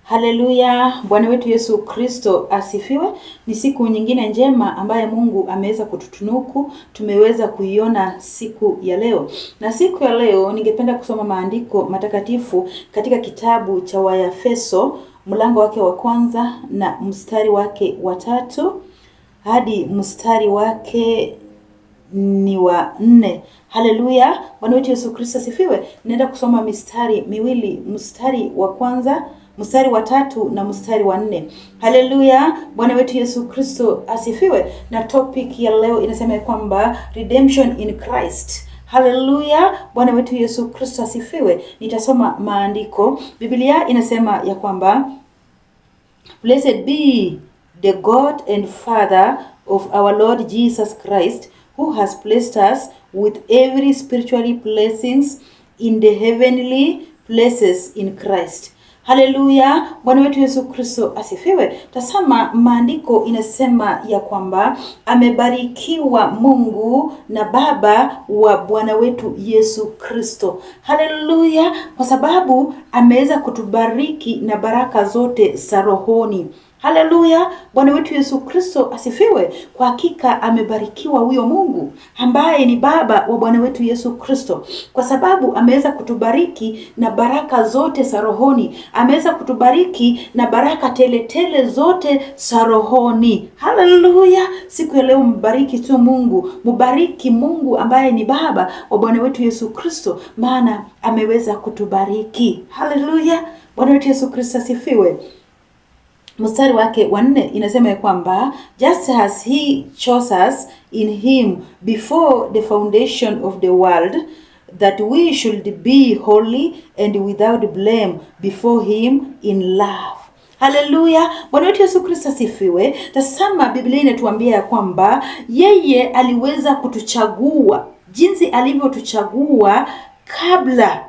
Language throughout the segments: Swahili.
Haleluya, Bwana wetu Yesu Kristo asifiwe. Ni siku nyingine njema ambaye Mungu ameweza kututunuku, tumeweza kuiona siku ya leo. Na siku ya leo ningependa kusoma maandiko matakatifu katika kitabu cha Waefeso, mlango wake wa kwanza na mstari wake wa 3 hadi mstari wake ni wa 4. Haleluya, Bwana wetu Yesu Kristo asifiwe. Ninaenda kusoma mistari miwili, mstari wa kwanza, mstari wa 3 na mstari wa 4. Haleluya, Bwana wetu Yesu Kristo asifiwe. Na topic ya leo inasema kwamba redemption in Christ. Haleluya, Bwana wetu Yesu Kristo asifiwe. Nitasoma maandiko. Biblia inasema ya kwamba blessed be the God and Father of our Lord Jesus Christ, who has blessed us with every spiritual blessings in the heavenly places in Christ. Haleluya, Bwana wetu Yesu Kristo asifiwe. Tasama maandiko inasema ya kwamba amebarikiwa Mungu na Baba wa Bwana wetu Yesu Kristo. Haleluya, kwa sababu ameweza kutubariki na baraka zote za rohoni. Haleluya, Bwana wetu Yesu Kristo asifiwe. Kwa hakika amebarikiwa huyo Mungu ambaye ni Baba wa Bwana wetu Yesu Kristo, kwa sababu ameweza kutubariki na baraka zote za rohoni. Ameweza kutubariki na baraka tele zote za rohoni. Haleluya, siku ya leo mbariki tu Mungu, mubariki Mungu ambaye ni Baba wa Bwana wetu Yesu Kristo, maana ameweza kutubariki. Haleluya, Bwana wetu Yesu Kristo asifiwe. Mstari wake wa 4 inasema ya kwamba just as he chose us in him before the foundation of the world, that we should be holy and without blame before him in love. Haleluya, Bwana wetu Yesu Kristo asifiwe. Tasama Biblia inatuambia ya kwamba yeye aliweza kutuchagua jinsi alivyotuchagua kabla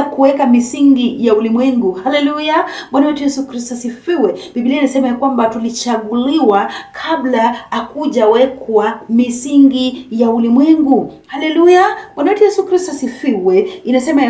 kuweka misingi ya ulimwengu. Haleluya, Bwana wetu Yesu Kristo asifiwe. Biblia inasema ya kwamba tulichaguliwa kabla hakujawekwa misingi ya ulimwengu. Haleluya, Bwana wetu Yesu Kristo asifiwe. Inasema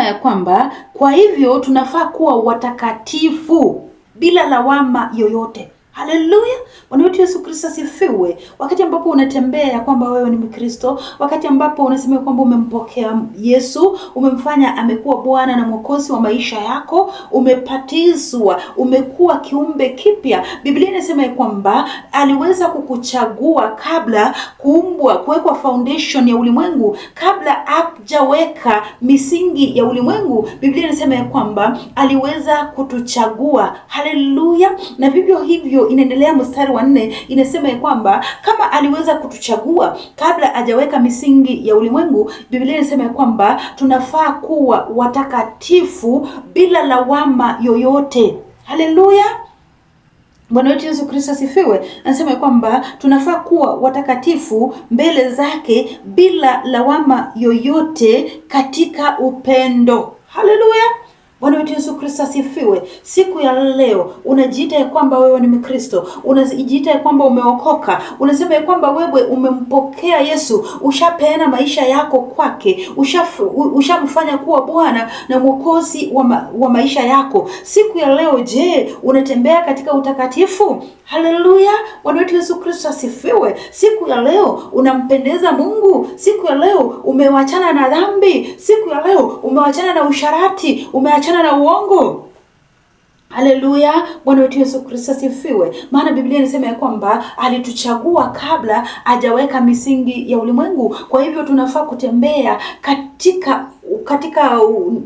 ya kwamba kwa hivyo tunafaa kuwa watakatifu bila lawama yoyote. Haleluya, Bwana wetu Yesu Kristo asifiwe. Wakati ambapo unatembea ya kwamba wewe ni Mkristo, wakati ambapo unasema kwamba umempokea Yesu, umemfanya amekuwa Bwana na Mwokozi wa maisha yako, umepatizwa, umekuwa kiumbe kipya, Biblia inasema ya kwamba aliweza kukuchagua kabla kuwekwa foundation ya ulimwengu, kabla hajaweka misingi ya ulimwengu. Biblia inasema ya kwamba aliweza kutuchagua. Haleluya, na vivyo hivyo inaendelea mstari wa 4 inasema ya kwamba kama aliweza kutuchagua kabla hajaweka misingi ya ulimwengu, Biblia inasema ya kwamba tunafaa kuwa watakatifu bila lawama yoyote. Haleluya, Bwana wetu Yesu Kristo asifiwe. Anasema kwamba tunafaa kuwa watakatifu mbele zake bila lawama yoyote katika upendo. Haleluya, Bwana wetu Yesu Kristo asifiwe. Siku ya leo unajiita ya kwamba wewe ni Mkristo, unajiita ya kwamba umeokoka, unasema ya kwamba wewe umempokea Yesu, ushapeana maisha yako kwake, ushamfanya kuwa Bwana na Mwokozi wa maisha yako. Siku ya leo, je, unatembea katika utakatifu? Haleluya, Bwana wetu Yesu Kristo asifiwe. Siku ya leo unampendeza Mungu. Siku ya leo umewachana na dhambi. Siku ya leo umewachana na usharati, umeachana na uongo. Haleluya, Bwana wetu Yesu Kristo asifiwe. Maana Biblia inasema ya kwamba alituchagua kabla hajaweka misingi ya ulimwengu. Kwa hivyo tunafaa kutembea katika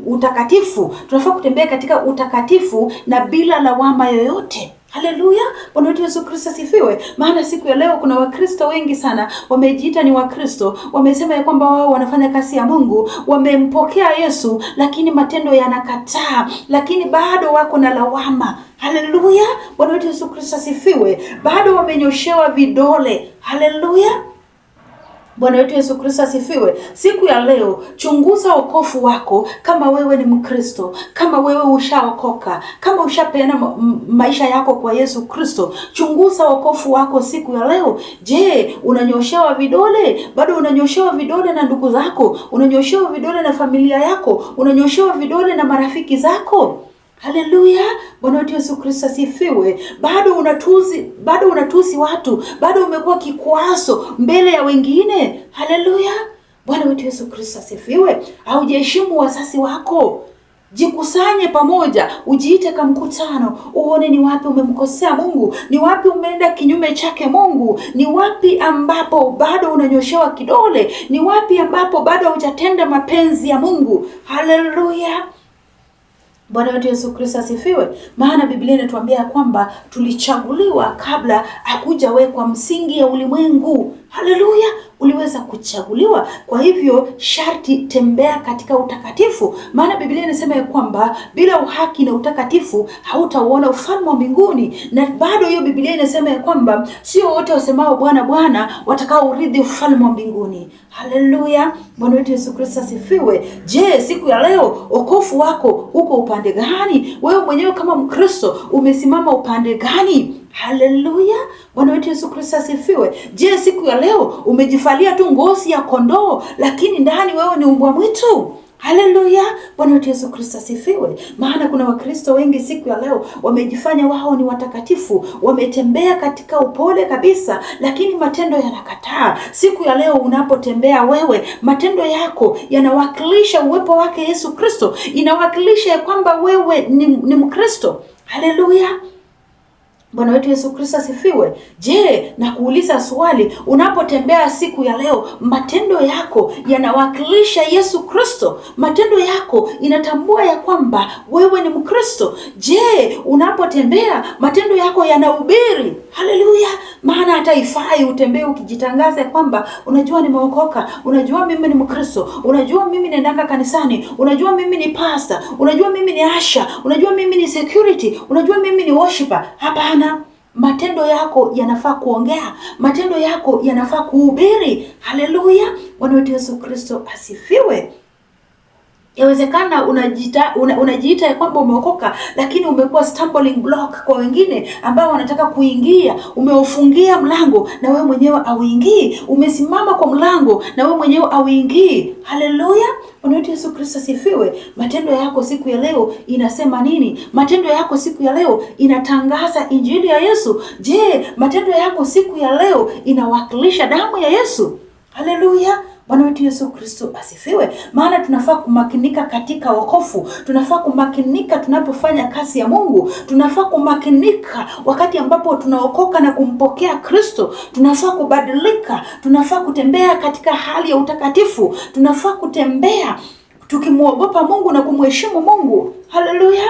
utakatifu. Tunafaa kutembea katika utakatifu na bila lawama yoyote. Haleluya, Bwana wetu Yesu Kristo asifiwe. Maana siku ya leo kuna Wakristo wengi sana wamejiita ni Wakristo, wamesema ya kwamba wao wanafanya kazi ya Mungu, wamempokea Yesu, lakini matendo yanakataa, lakini bado wako na lawama. Haleluya, Bwana wetu Yesu Kristo asifiwe. Bado wamenyoshewa vidole. Haleluya, Bwana wetu Yesu Kristo asifiwe. Siku ya leo chunguza wokovu wako, kama wewe ni Mkristo, kama wewe ushaokoka, kama ushapeana maisha yako kwa Yesu Kristo. Chunguza wokovu wako siku ya leo. Je, unanyoshewa vidole? Bado unanyoshewa vidole na ndugu zako? Unanyoshewa vidole na familia yako? Unanyoshewa vidole na marafiki zako? Haleluya. Bwana wetu Yesu Kristo asifiwe. Bado unatusi watu, bado umekuwa kikwazo mbele ya wengine. Haleluya. Bwana wetu Yesu Kristo asifiwe. Haujaheshimu wazazi wako. Jikusanye pamoja, ujiite kama mkutano, uone ni wapi umemkosea Mungu, ni wapi umeenda kinyume chake Mungu, ni wapi ambapo bado unanyoshewa kidole, ni wapi ambapo bado hujatenda mapenzi ya Mungu. Haleluya. Bwana wetu Yesu Kristo asifiwe. Maana Biblia inatuambia kwamba tulichaguliwa kabla hakujawekwa msingi ya ulimwengu. Haleluya. Uliweza kuchaguliwa. Kwa hivyo sharti tembea katika utakatifu. Maana Biblia inasema ya kwamba bila uhaki na utakatifu hautauona ufalme wa mbinguni. Na bado hiyo Biblia inasema ya kwamba sio wote wasemao Bwana Bwana watakao urithi ufalme wa mbinguni. Haleluya. Bwana wetu Yesu Kristo asifiwe. Je, siku ya leo wokovu wako uko upande gani? Wewe mwenyewe kama Mkristo umesimama upande gani? Haleluya. Bwana wetu Yesu Kristo asifiwe. Je, siku ya leo umejifalia tu ngozi ya kondoo lakini ndani wewe ni mbwa mwitu? Haleluya. Bwana wetu Yesu Kristo asifiwe. Maana kuna Wakristo wengi siku ya leo wamejifanya wao ni watakatifu, wametembea katika upole kabisa, lakini matendo yanakataa. Siku ya leo unapotembea wewe, matendo yako yanawakilisha uwepo wake Yesu Kristo, inawakilisha kwamba wewe ni Mkristo. Haleluya. Bwana wetu Yesu Kristo asifiwe. Je, na kuuliza swali, unapotembea siku ya leo, matendo yako yanawakilisha Yesu Kristo? Matendo yako inatambua ya kwamba wewe ni Mkristo? Je, unapotembea matendo yako yanahubiri? Haleluya. Maana hata ifai utembee ukijitangaza kwamba unajua nimeokoka, unajua mimi ni Mkristo, unajua mimi naendanga kanisani, unajua mimi ni pastor, unajua mimi ni asha, unajua mimi ni security, unajua mimi ni worshiper. Hapana. Matendo yako yanafaa kuongea, matendo yako yanafaa kuhubiri. Haleluya. Bwana wetu Yesu Kristo asifiwe. Yawezekana unajiita ya kwamba umeokoka, lakini umekuwa stumbling block kwa wengine ambao wanataka kuingia. Umeufungia mlango na wewe mwenyewe auingii. Umesimama kwa mlango na wewe mwenyewe auingii. Haleluya. Bwana wetu Yesu Kristo asifiwe. Matendo yako siku ya leo inasema nini? Matendo yako siku ya leo inatangaza injili ya Yesu. Je, matendo yako siku ya leo inawakilisha damu ya Yesu? Haleluya. Bwana wetu Yesu Kristo asifiwe. Maana tunafaa kumakinika katika wokovu. Tunafaa kumakinika tunapofanya kazi ya Mungu. Tunafaa kumakinika wakati ambapo tunaokoka na kumpokea Kristo. Tunafaa kubadilika. Tunafaa kutembea katika hali ya utakatifu. Tunafaa kutembea tukimuogopa Mungu na kumheshimu Mungu. Haleluya.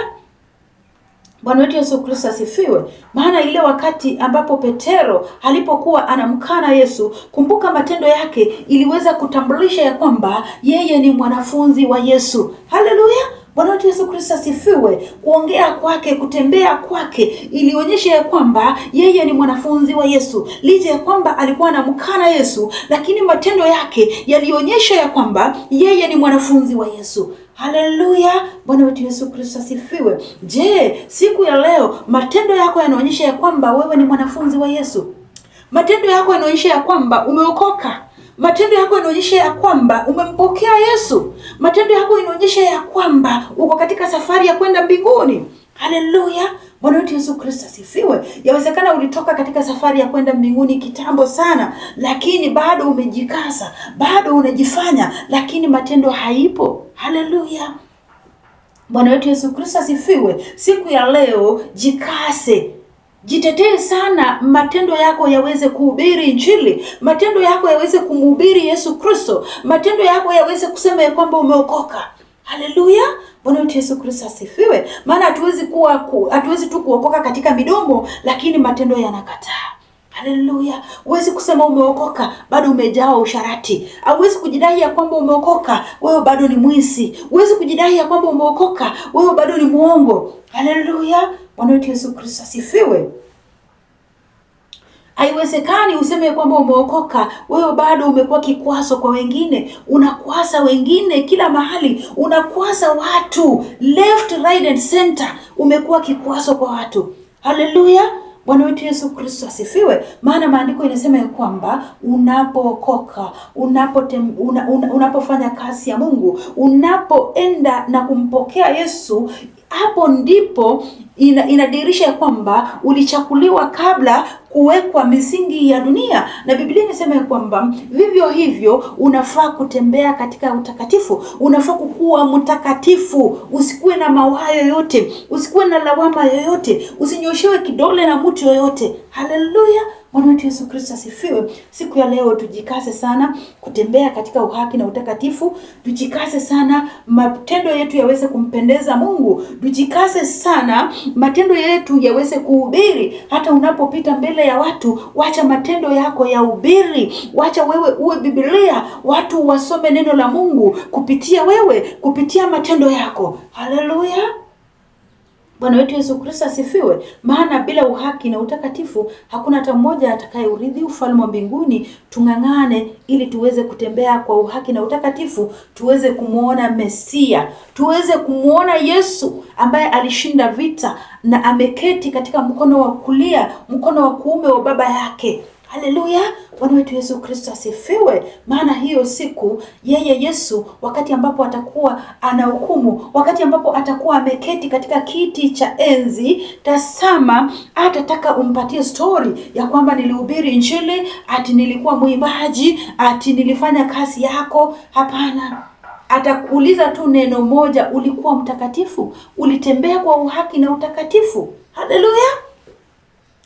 Bwana wetu Yesu Kristo asifiwe. Maana ile wakati ambapo Petero alipokuwa anamkana Yesu, kumbuka matendo yake iliweza kutambulisha ya kwamba yeye ni mwanafunzi wa Yesu. Haleluya. Bwana wetu Yesu Kristo asifiwe. Kuongea kwake, kutembea kwake ilionyesha ya kwamba yeye ni mwanafunzi wa Yesu. Licha ya kwamba alikuwa anamkana Yesu, lakini matendo yake yalionyesha ya kwamba yeye ni mwanafunzi wa Yesu. Haleluya. Bwana wetu Yesu Kristo asifiwe. Je, siku ya leo matendo yako yanaonyesha ya kwamba wewe ni mwanafunzi wa Yesu? Matendo yako yanaonyesha ya kwamba umeokoka? Matendo yako yanaonyesha ya kwamba umempokea Yesu? Matendo yako yanaonyesha ya kwamba uko katika safari ya kwenda mbinguni? Haleluya. Bwana wetu Yesu Kristo asifiwe. Yawezekana ulitoka katika safari ya kwenda mbinguni kitambo sana, lakini bado umejikaza, bado unajifanya, lakini matendo haipo. Haleluya. Bwana wetu Yesu Kristo asifiwe. Siku ya leo jikase. Jitetee sana, matendo yako yaweze kuhubiri injili, matendo yako yaweze kumhubiri Yesu Kristo, matendo yako yaweze kusema ya kwamba umeokoka. Haleluya. Bwana wetu Yesu Kristo asifiwe. Maana hatuwezi tu kuokoka katika midomo lakini matendo yanakataa. Haleluya. Huwezi kusema umeokoka bado umejaa usharati. Huwezi kujidai ya kwamba umeokoka wewe bado ni mwizi. Huwezi kujidai ya kwamba umeokoka wewe bado ni muongo. Haleluya. Bwana wetu Yesu Kristo asifiwe. Haiwezekani useme kwamba umeokoka, wewe bado umekuwa kikwazo kwa wengine, unakwasa wengine kila mahali, unakwasa watu left, right and center, umekuwa kikwazo kwa watu. Haleluya! Bwana wetu Yesu Kristo asifiwe. Maana maandiko inasema ya kwamba unapookoka, unapofanya kazi ya Mungu, unapoenda na kumpokea Yesu, hapo ndipo inadirisha ya kwamba ulichakuliwa kabla kuwekwa misingi ya dunia. Na Biblia inasema ya kwamba vivyo hivyo unafaa kutembea katika utakatifu, unafaa kukuwa mtakatifu, usikuwe na mawaa yoyote, usikuwe na lawama yoyote, usinyoshewe kidole na mtu yoyote. Haleluya! Bwana wetu Yesu Kristo asifiwe. Siku ya leo tujikaze sana kutembea katika uhaki na utakatifu. Tujikaze sana matendo yetu yaweze kumpendeza Mungu. Tujikaze sana matendo yetu yaweze kuhubiri. Hata unapopita mbele ya watu, wacha matendo yako ya ubiri. Wacha wewe uwe Biblia, watu wasome neno la Mungu kupitia wewe, kupitia matendo yako. Haleluya! Bwana wetu Yesu Kristo asifiwe. Maana bila uhaki na utakatifu hakuna hata mmoja atakayeurithi ufalme wa mbinguni. Tung'ang'ane ili tuweze kutembea kwa uhaki na utakatifu, tuweze kumuona Mesia, tuweze kumuona Yesu ambaye alishinda vita na ameketi katika mkono wa kulia, mkono wa kuume wa Baba yake. Haleluya! Bwana wetu Yesu Kristo asifiwe. Maana hiyo siku yeye Yesu, wakati ambapo atakuwa anahukumu, wakati ambapo atakuwa ameketi katika kiti cha enzi, tasama atataka umpatie story ya kwamba nilihubiri injili, ati nilikuwa mwimbaji, ati nilifanya kazi yako. Hapana. Atakuuliza tu neno moja, ulikuwa mtakatifu? Ulitembea kwa uhaki na utakatifu? Haleluya!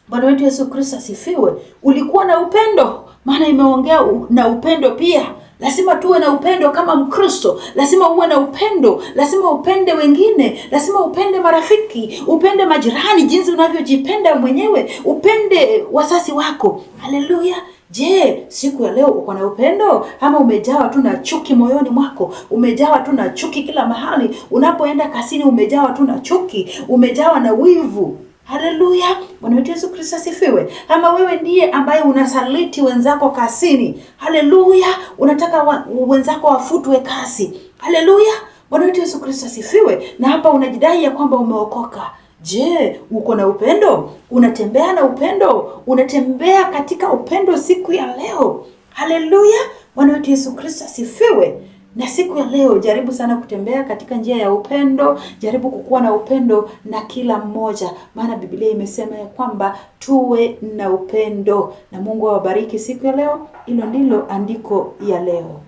Bwana wetu Yesu Kristo asifiwe. Ulikuwa na upendo? Maana imeongea na upendo pia. Lazima tuwe na upendo kama Mkristo. Lazima uwe na upendo. Lazima upende wengine. Lazima upende marafiki. Upende majirani jinsi unavyojipenda mwenyewe. Upende wazazi wako. Haleluya! Je, siku ya leo uko na upendo ama umejawa tu na chuki moyoni mwako? Umejawa tu na chuki kila mahali. Unapoenda kazini umejawa tu na chuki. Umejawa na wivu. Haleluya! Bwana wetu Yesu Kristo asifiwe. Ama wewe ndiye ambaye unasaliti wenzako kazini. Haleluya! Unataka wenzako wafutwe kazi. Haleluya! Bwana wetu Yesu Kristo asifiwe. Na hapa unajidai ya kwamba umeokoka. Je, uko na upendo? Unatembea na upendo? Unatembea katika upendo siku ya leo? Haleluya! Bwana wetu Yesu Kristo asifiwe. Na siku ya leo jaribu sana kutembea katika njia ya upendo, jaribu kukuwa na upendo na kila mmoja. Maana Biblia imesema ya kwamba tuwe na upendo. Na Mungu awabariki siku ya leo. Hilo ndilo andiko ya leo.